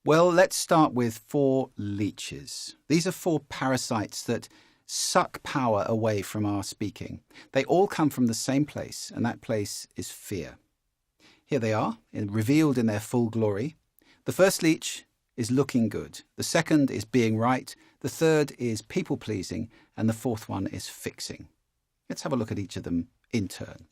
Well, let's start with four leeches. These are four parasites that suck power away from our speaking. They all come from the same place, and that place is fear. Here they are, revealed in their full glory. The first leech is looking good. The second is being right. The third is people-pleasing. And the fourth one is fixing. Let's have a look at each of them in turn.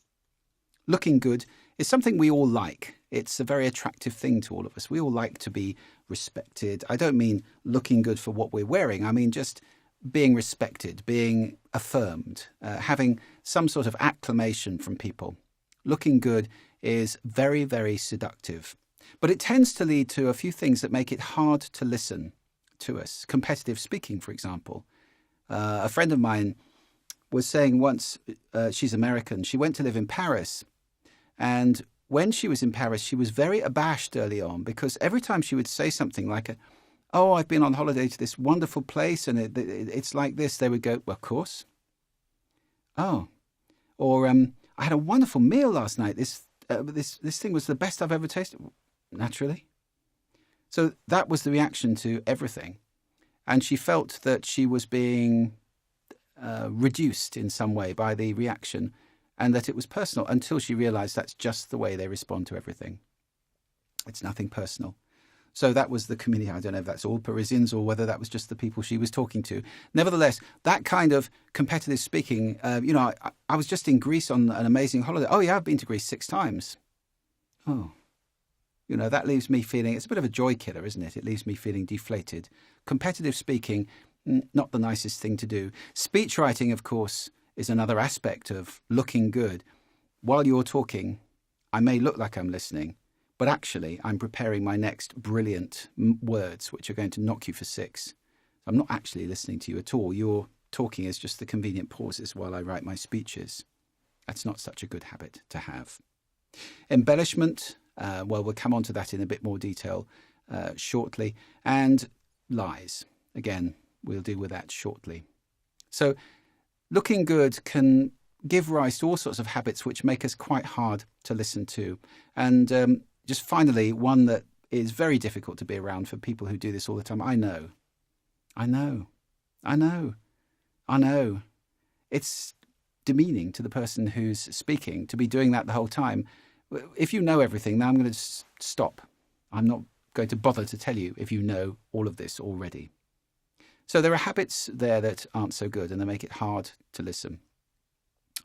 Looking good is something we all like. It's a very attractive thing to all of us. We all like to be respected. I don't mean looking good for what we're wearing. I mean just being respected, being affirmed, having some sort of acclamation from people. Looking good is very, very seductive. But it tends to lead to a few things that make it hard to listen to us. Competitive speaking, for example. A friend of mine was saying once, she's American, she went to live in Paris. And when she was in Paris, she was very abashed early on because every time she would say something like, oh, I've been on holiday to this wonderful place and it's like this, they would go, well, of course. Oh. Or I had a wonderful meal last night. This thing was the best I've ever tasted. Naturally. So that was the reaction to everything. And she felt that she was being reduced in some way by the reaction and that it was personal until she realized that's just the way they respond to everything. It's nothing personal. So that was the community. I don't know if that's all Parisians or whether that was just the people she was talking to. Nevertheless, that kind of competitive speaking, I was just in Greece on an amazing holiday. Oh, yeah, I've been to Greece 6 times. Oh, that leaves me feeling, it's a bit of a joy killer, isn't it? It leaves me feeling deflated. Competitive speaking, not the nicest thing to do. Speech writing, of course, is another aspect of looking good. While you're talking, I may look like I'm listening, but actually I'm preparing my next brilliant words, which are going to knock you for 6. I'm not actually listening to you at all. Your talking is just the convenient pauses while I write my speeches. That's not such a good habit to have. Embellishment, well, we'll come on to that in a bit more detail shortly. And lies. Again, we'll deal with that shortly. So looking good can give rise to all sorts of habits which make us quite hard to listen to. And just finally, one that is very difficult to be around for people who do this all the time. I know. It's demeaning to the person who's speaking to be doing that the whole time. If you know everything, now I'm going to stop. I'm not going to bother to tell you if you know all of this already. So there are habits there that aren't so good and they make it hard to listen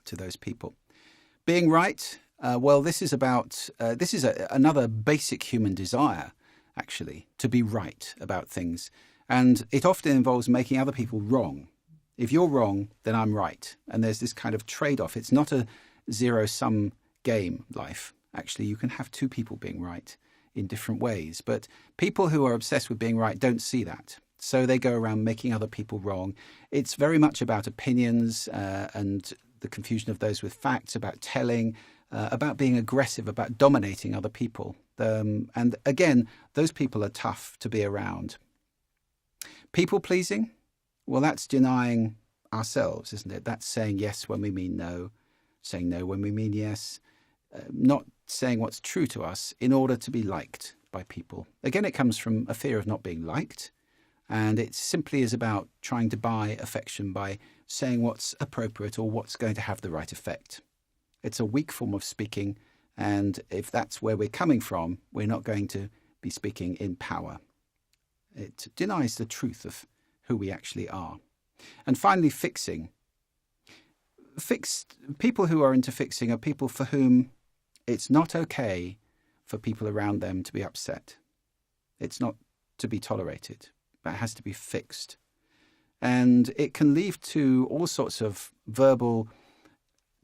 to those people. Being right, well, this is another basic human desire, actually, to be right about things. And it often involves making other people wrong. If you're wrong, then I'm right. And there's this kind of trade-off. It's not a zero-sum game, life. Actually, you can have 2 people being right in different ways. But people who are obsessed with being right don't see that. So they go around making other people wrong. It's very much about opinions and the confusion of those with facts, about telling, about being aggressive, about dominating other people. And again, those people are tough to be around. People-pleasing, well, that's denying ourselves, isn't it? That's saying yes when we mean no, saying no when we mean yes, not saying what's true to us in order to be liked by people. Again, it comes from a fear of not being liked. And it simply is about trying to buy affection by saying what's appropriate or what's going to have the right effect. It's a weak form of speaking, and if that's where we're coming from, we're not going to be speaking in power. It denies the truth of who we actually are. And finally, fixing. People who are into fixing are people for whom it's not okay for people around them to be upset. It's not to be tolerated. That has to be fixed. And it can lead to all sorts of verbal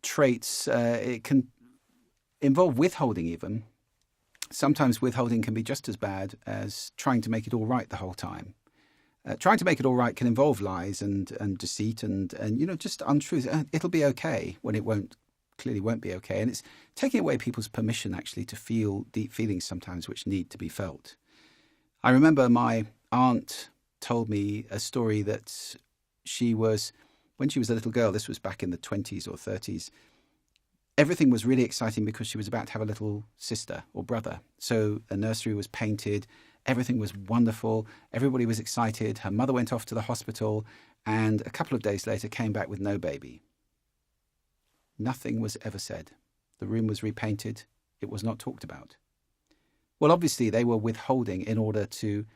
traits. It can involve withholding even. Sometimes withholding can be just as bad as trying to make it all right the whole time. Trying to make it all right can involve lies and deceit and just untruth. It'll be okay when it clearly won't be okay. And it's taking away people's permission actually to feel deep feelings sometimes which need to be felt. I remember my aunt told me a story that when she was a little girl, this was back in the 20s or 30s, everything was really exciting because she was about to have a little sister or brother. So the nursery was painted, Everything was wonderful. Everybody was excited. Her mother went off to the hospital and a couple of days later came back with no baby. Nothing was ever said. The room was repainted. It was not talked about. Well, obviously they were withholding in order to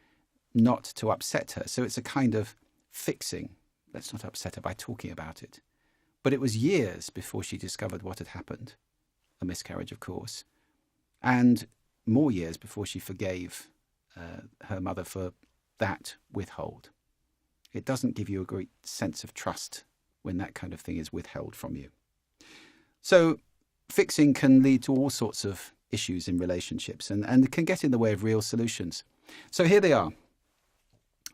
not to upset her. So it's a kind of fixing. Let's not upset her by talking about it. But it was years before she discovered what had happened. A miscarriage, of course. And more years before she forgave her mother for that withhold. It doesn't give you a great sense of trust when that kind of thing is withheld from you. So fixing can lead to all sorts of issues in relationships and it can get in the way of real solutions. So here they are,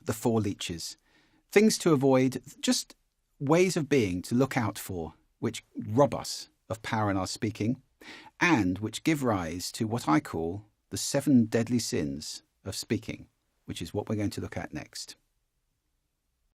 the four leeches. Things to avoid, just ways of being to look out for, which rob us of power in our speaking and which give rise to what I call the 7 deadly sins of speaking, which is what we're going to look at next.